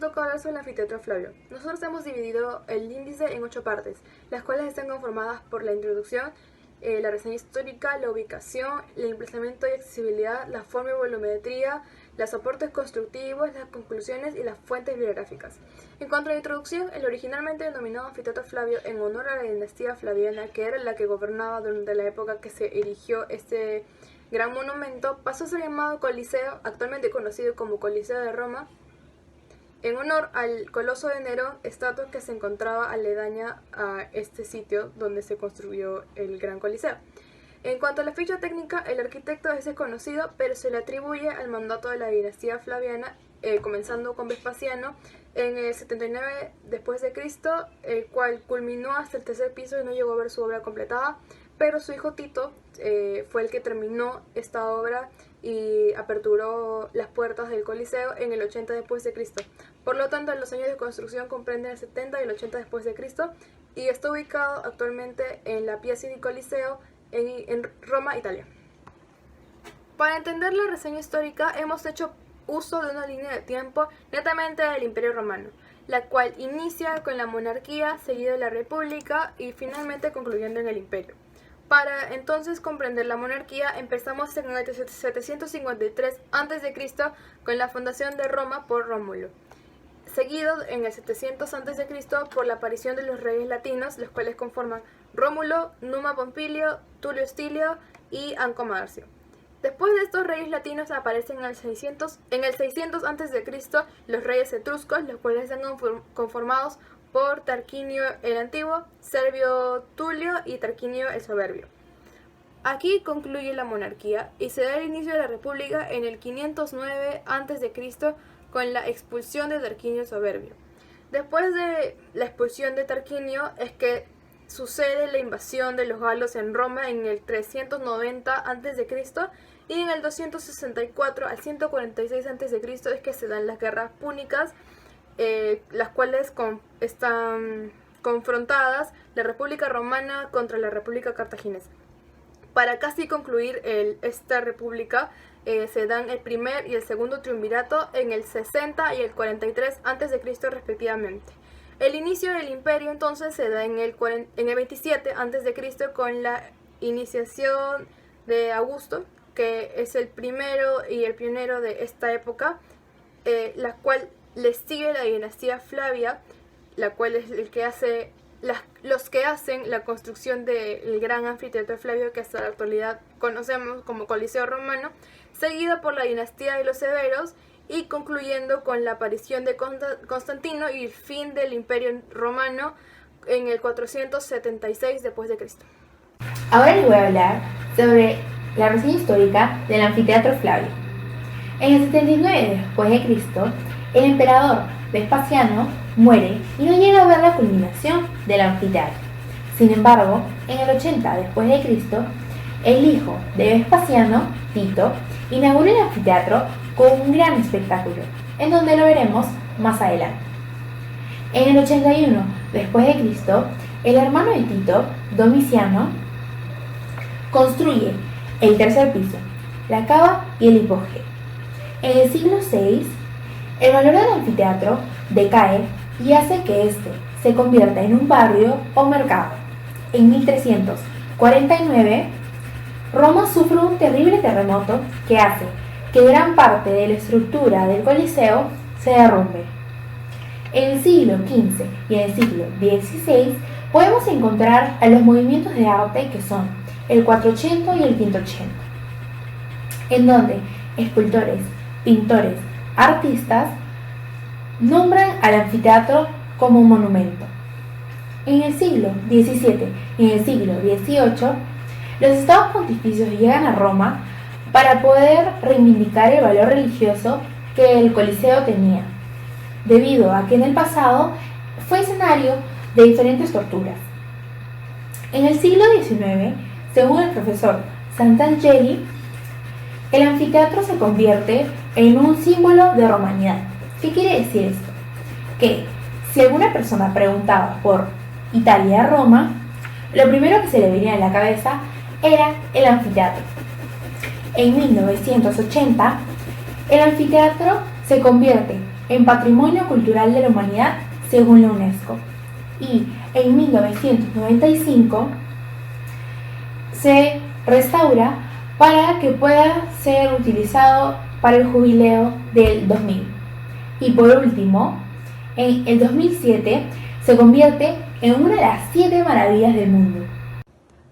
toca hablar sobre el anfiteatro Flavio. Nosotros hemos dividido el índice en 8 partes, las cuales están conformadas por la introducción, la reseña histórica, la ubicación, el emplazamiento y accesibilidad, la forma y volumetría, los soportes constructivos, las conclusiones y las fuentes bibliográficas. En cuanto a la introducción, el originalmente denominado anfiteatro Flavio en honor a la dinastía flaviana, que era la que gobernaba durante la época que se erigió este gran monumento, pasó a ser llamado Coliseo, actualmente conocido como Coliseo de Roma, en honor al coloso de Nerón, estatua que se encontraba aledaña a este sitio donde se construyó el Gran Coliseo. En cuanto a la ficha técnica, el arquitecto es desconocido, pero se le atribuye al mandato de la dinastía flaviana, comenzando con Vespasiano en el 79 después de Cristo, el cual culminó hasta el tercer piso y no llegó a ver su obra completada, pero su hijo Tito fue el que terminó esta obra y aperturó las puertas del Coliseo en el 80 después de Cristo. Por lo tanto, los años de construcción comprenden el 70 y el 80 después de Cristo y está ubicado actualmente en la Piazza di Coliseo en Roma, Italia. Para entender la reseña histórica, hemos hecho uso de una línea de tiempo netamente del Imperio Romano, la cual inicia con la monarquía, seguido de la república y finalmente concluyendo en el imperio. Para entonces comprender la monarquía, empezamos en el 753 a.C. con la fundación de Roma por Rómulo, seguido en el 700 a.C. por la aparición de los reyes latinos, los cuales conforman Rómulo, Numa Pompilio, Tulio Estilio y Anco Marcio. Después de estos reyes latinos aparecen en el 600 a.C. los reyes etruscos, los cuales están conformados por Tarquinio el Antiguo, Servio Tulio y Tarquinio el Soberbio. Aquí concluye la monarquía y se da el inicio de la república en el 509 a.C. con la expulsión de Tarquinio el Soberbio. Después de la expulsión de Tarquinio es que sucede la invasión de los galos en Roma en el 390 a.C. y en el 264 al 146 a.C. es que se dan las guerras púnicas, las cuales están confrontadas la República Romana contra la República Cartaginesa. Para casi concluir esta república, se dan el primer y el segundo triunvirato en el 60 y el 43 a.C. respectivamente. El inicio del imperio entonces se da en el 27 a.C. con la iniciación de Augusto, que es el primero y el pionero de esta época, la cual le sigue la dinastía Flavia, la cual es el que hace los que hacen la construcción del gran anfiteatro Flavio, que hasta la actualidad conocemos como Coliseo Romano, seguida por la dinastía de los Severos y concluyendo con la aparición de Constantino y el fin del Imperio Romano en el 476 después de Cristo. Ahora les voy a hablar sobre la reseña histórica del anfiteatro Flavio. En el 79 después de Cristo, el emperador Vespasiano muere y no llega a ver la culminación del anfiteatro. Sin embargo, en el 80 después de Cristo, el hijo de Vespasiano, Tito, inauguró el anfiteatro con un gran espectáculo, en donde lo veremos más adelante. En el 81 después de Cristo, el hermano de Tito, Domiciano, construye el tercer piso, la cava y el hipogeo. En el siglo VI, el valor del anfiteatro decae y hace que éste se convierta en un barrio o mercado. En 1349, Roma sufre un terrible terremoto que hace que gran parte de la estructura del Coliseo se derrumbe. En el siglo XV y en el siglo XVI podemos encontrar a los movimientos de arte que son el 480 y el 580, en donde escultores, pintores, artistas nombran al anfiteatro como un monumento. En el siglo XVII y en el siglo XVIII, los estados pontificios llegan a Roma para poder reivindicar el valor religioso que el Coliseo tenía, debido a que en el pasado fue escenario de diferentes torturas. En el siglo XIX, según el profesor Santangeli, el anfiteatro se convierte en un símbolo de romanidad. ¿Qué quiere decir esto? Que si alguna persona preguntaba por Italia o Roma, lo primero que se le venía a la cabeza era el anfiteatro. En 1980, el anfiteatro se convierte en Patrimonio Cultural de la Humanidad según la UNESCO. Y en 1995 se restaura para que pueda ser utilizado para el jubileo del 2000. Y por último, en el 2007 se convierte en una de las 7 maravillas del mundo.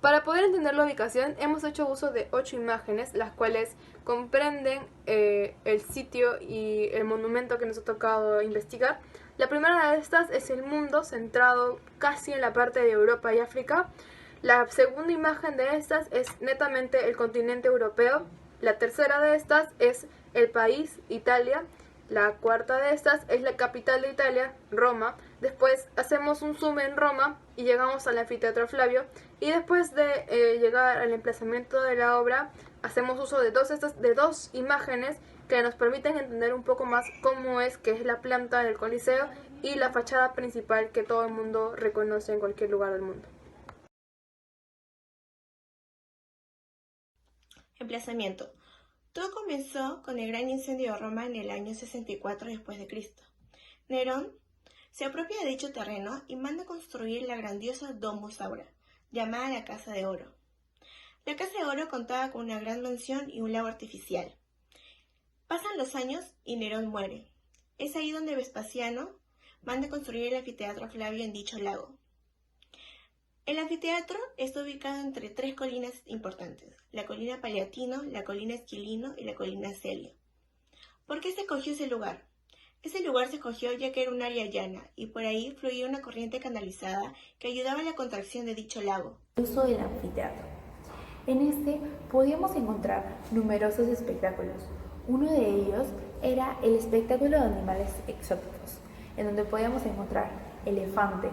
Para poder entender la ubicación, hemos hecho uso de 8 imágenes, las cuales comprenden el sitio y el monumento que nos ha tocado investigar. La primera de estas es el mundo, centrado casi en la parte de Europa y África. La segunda imagen de estas es netamente el continente europeo. La tercera de estas es el país, Italia. La cuarta de estas es la capital de Italia, Roma. Después hacemos un zoom en Roma y llegamos al anfiteatro Flavio. Y después de llegar al emplazamiento de la obra, hacemos uso de dos imágenes que nos permiten entender un poco más cómo es que es la planta del Coliseo y la fachada principal que todo el mundo reconoce en cualquier lugar del mundo. Emplazamiento. Todo comenzó con el gran incendio de Roma en el año 64 después de Cristo. Nerón se apropia de dicho terreno y manda construir la grandiosa Domus Aurea, llamada la Casa de Oro. La Casa de Oro contaba con una gran mansión y un lago artificial. Pasan los años y Nerón muere. Es ahí donde Vespasiano manda construir el anfiteatro Flavio en dicho lago. El anfiteatro está ubicado entre 3 colinas importantes, la colina Paliatino, la colina Esquilino y la colina Celio. ¿Por qué se escogió ese lugar? Ese lugar se escogió ya que era un área llana y por ahí fluía una corriente canalizada que ayudaba a la contracción de dicho lago. El uso del anfiteatro. En este podíamos encontrar numerosos espectáculos. Uno de ellos era el espectáculo de animales exóticos, en donde podíamos encontrar elefantes,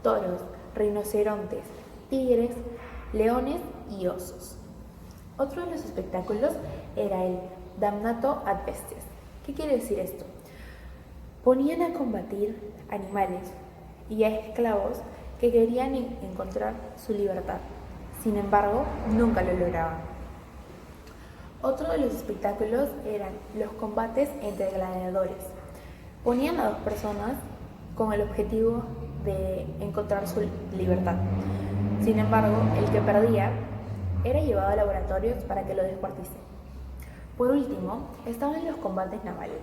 toros, rinocerontes, tigres, leones y osos. Otro de los espectáculos era el Damnato ad Bestias. ¿Qué quiere decir esto? Ponían a combatir animales y a esclavos que querían encontrar su libertad. Sin embargo, nunca lo lograban. Otro de los espectáculos eran los combates entre gladiadores. Ponían a 2 personas con el objetivo de encontrar su libertad. Sin embargo, el que perdía era llevado a laboratorios para que lo descuarticen. Por último, estaban los combates navales,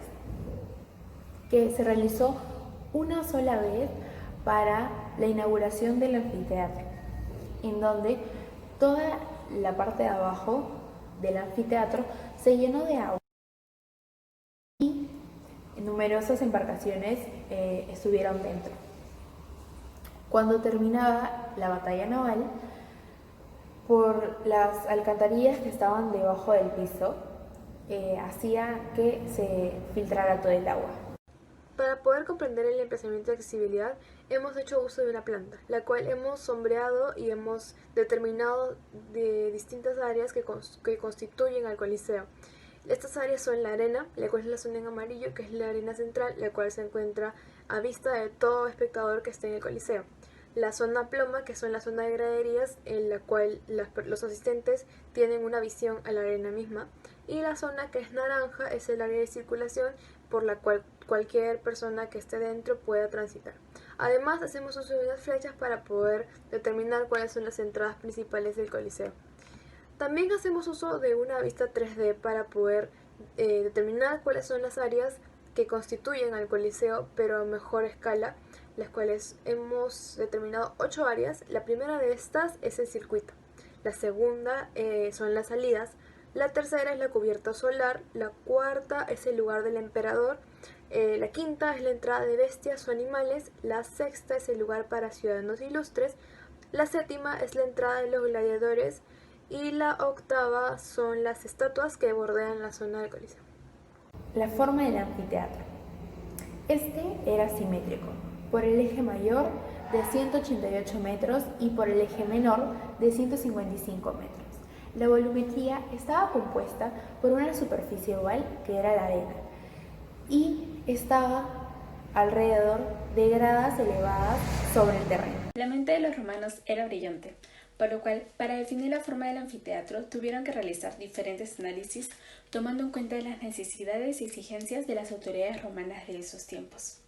que se realizó una sola vez para la inauguración del anfiteatro, en donde toda la parte de abajo del anfiteatro se llenó de agua y numerosas embarcaciones estuvieron dentro. Cuando terminaba la batalla naval, por las alcantarillas que estaban debajo del piso, hacía que se filtrara todo el agua. Para poder comprender el emplazamiento de accesibilidad, hemos hecho uso de una planta, la cual hemos sombreado y hemos determinado de distintas áreas que constituyen al Coliseo. Estas áreas son la arena, la cual es la zona en amarillo, que es la arena central, la cual se encuentra a vista de todo espectador que esté en el Coliseo. La zona ploma, que son la zona de graderías, en la cual los asistentes tienen una visión a la arena misma. Y la zona que es naranja es el área de circulación por la cual cualquier persona que esté dentro pueda transitar. Además, hacemos uso de unas flechas para poder determinar cuáles son las entradas principales del Coliseo. También hacemos uso de una vista 3D para poder determinar cuáles son las áreas que constituyen al Coliseo, pero a mejor escala, las cuales hemos determinado 8 áreas. La primera de estas es el circuito, la segunda son las salidas, la tercera es la cubierta solar, la cuarta es el lugar del emperador, la quinta es la entrada de bestias o animales, la sexta es el lugar para ciudadanos ilustres, la séptima es la entrada de los gladiadores y la octava son las estatuas que bordean la zona del Coliseo. La forma del anfiteatro. Este era simétrico, por el eje mayor de 188 metros y por el eje menor de 155 metros. La volumetría estaba compuesta por una superficie oval, que era la arena, y estaba alrededor de gradas elevadas sobre el terreno. La mente de los romanos era brillante, por lo cual, para definir la forma del anfiteatro, tuvieron que realizar diferentes análisis tomando en cuenta las necesidades y exigencias de las autoridades romanas de esos tiempos.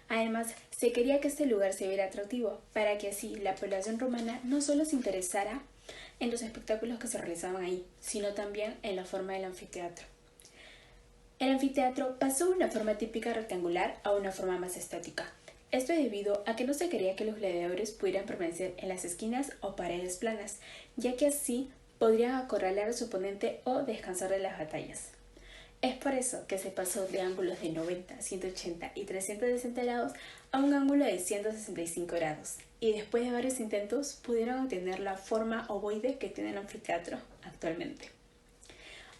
Además, se quería que este lugar se viera atractivo, para que así la población romana no solo se interesara en los espectáculos que se realizaban ahí, sino también en la forma del anfiteatro. El anfiteatro pasó de una forma típica rectangular a una forma más estática. Esto debido a que no se quería que los gladiadores pudieran permanecer en las esquinas o paredes planas, ya que así podrían acorralar a su oponente o descansar de las batallas. Es por eso que se pasó de ángulos de 90, 180 y 360 grados a un ángulo de 165 grados, y después de varios intentos pudieron obtener la forma ovoide que tiene el anfiteatro actualmente.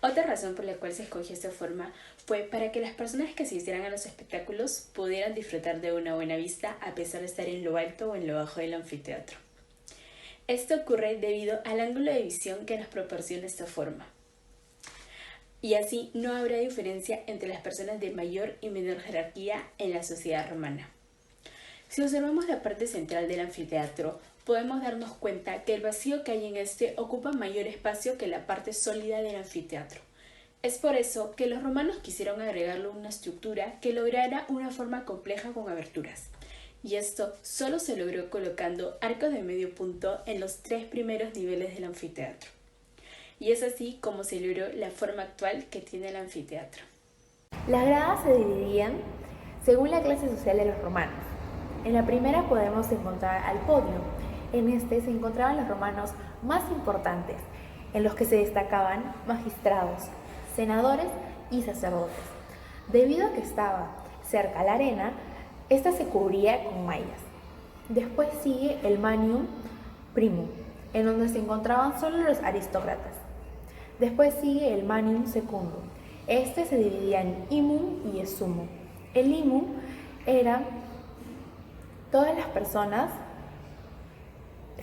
Otra razón por la cual se escogió esta forma fue para que las personas que asistieran a los espectáculos pudieran disfrutar de una buena vista a pesar de estar en lo alto o en lo bajo del anfiteatro. Esto ocurre debido al ángulo de visión que nos proporciona esta forma. Y así no habrá diferencia entre las personas de mayor y menor jerarquía en la sociedad romana. Si observamos la parte central del anfiteatro, podemos darnos cuenta que el vacío que hay en este ocupa mayor espacio que la parte sólida del anfiteatro. Es por eso que los romanos quisieron agregarle una estructura que lograra una forma compleja con aberturas. Y esto solo se logró colocando arcos de medio punto en los 3 primeros niveles del anfiteatro. Y es así como se logró la forma actual que tiene el anfiteatro. Las gradas se dividían según la clase social de los romanos. En la primera podemos encontrar al podio. En este se encontraban los romanos más importantes, en los que se destacaban magistrados, senadores y sacerdotes. Debido a que estaba cerca a la arena, esta se cubría con mallas. Después sigue el Manium Primum, en donde se encontraban solo los aristócratas. Después sigue el Manium Secundum. Este se dividía en Imum y Sumum. El Imum era todas las personas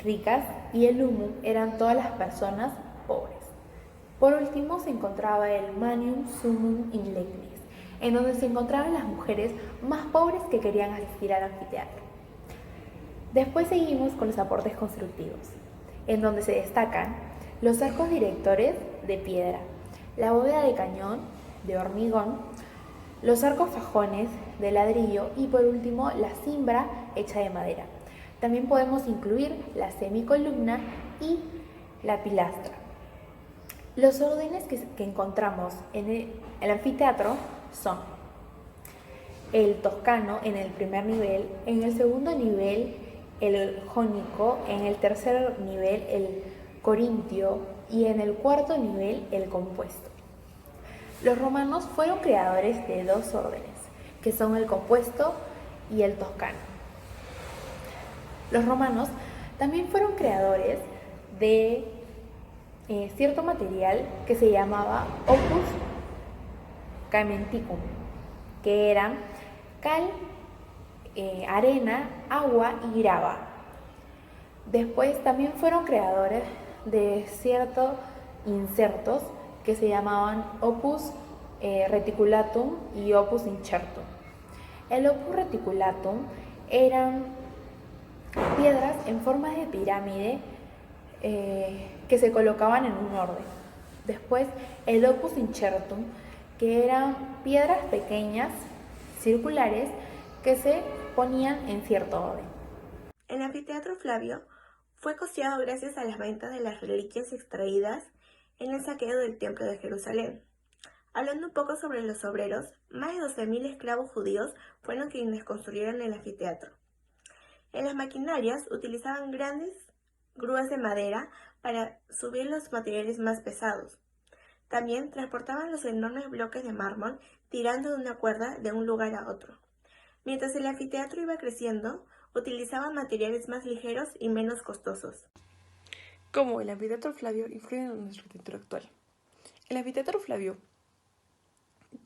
ricas y el Umum eran todas las personas pobres. Por último se encontraba el Manium Summum in Legnis, en donde se encontraban las mujeres más pobres que querían asistir al anfiteatro. Después seguimos con los aportes constructivos, en donde se destacan los arcos directores de piedra, la bóveda de cañón de hormigón, los arcos fajones de ladrillo y por último la cimbra hecha de madera. También podemos incluir la semicolumna y la pilastra. Los órdenes que encontramos en el anfiteatro son el toscano en el primer nivel, en el segundo nivel el jónico, en el tercer nivel el corintio y en el cuarto nivel el compuesto. Los romanos fueron creadores de 2 órdenes, que son el compuesto y el toscano. Los romanos también fueron creadores de cierto material que se llamaba opus caementicum, que eran cal, arena, agua y grava. Después también fueron creadores de ciertos insertos que se llamaban opus reticulatum y opus incertum. El opus reticulatum eran piedras en forma de pirámide que se colocaban en un orden. Después el opus incertum, que eran piedras pequeñas, circulares, que se ponían en cierto orden. El anfiteatro Flavio fue costeado gracias a las ventas de las reliquias extraídas en el saqueo del Templo de Jerusalén. Hablando un poco sobre los obreros, más de 12.000 esclavos judíos fueron quienes construyeron el anfiteatro. En las maquinarias utilizaban grandes grúas de madera para subir los materiales más pesados. También transportaban los enormes bloques de mármol tirando de una cuerda de un lugar a otro. Mientras el anfiteatro iba creciendo, utilizaban materiales más ligeros y menos costosos. Como el anfiteatro Flavio influye en nuestra arquitectura actual. El anfiteatro Flavio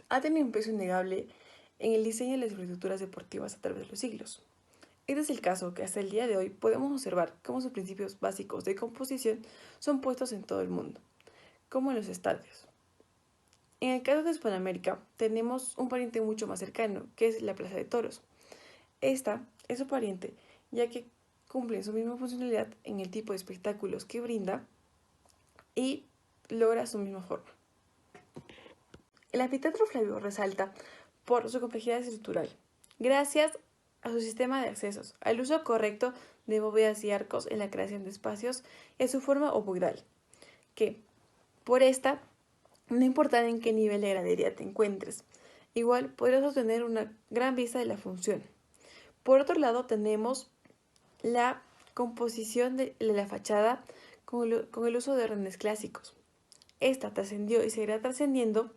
ha tenido un peso innegable en el diseño de las infraestructuras deportivas a través de los siglos. Este es el caso que hasta el día de hoy podemos observar cómo sus principios básicos de composición son puestos en todo el mundo, como en los estadios. En el caso de Hispanoamérica tenemos un pariente mucho más cercano, que es la Plaza de Toros. Esta es su pariente, ya que cumple su misma funcionalidad en el tipo de espectáculos que brinda y logra su misma forma. El anfiteatro Flavio resalta por su complejidad estructural, gracias a su sistema de accesos, al uso correcto de bóvedas y arcos en la creación de espacios y a su forma ovoidal, que por esta, no importa en qué nivel de gradería te encuentres, igual podrás obtener una gran vista de la función. Por otro lado, tenemos la composición de la fachada con el uso de órdenes clásicos. Esta trascendió y seguirá trascendiendo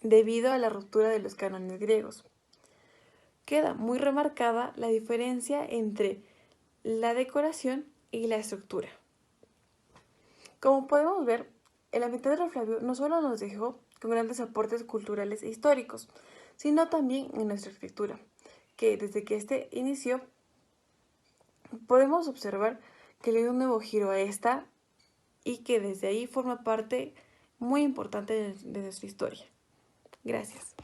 debido a la ruptura de los cánones griegos. Queda muy remarcada la diferencia entre la decoración y la estructura. Como podemos ver, el anfiteatro Flavio no solo nos dejó con grandes aportes culturales e históricos, sino también en nuestra arquitectura, que desde que este inició podemos observar que le dio un nuevo giro a esta y que desde ahí forma parte muy importante de nuestra historia. Gracias.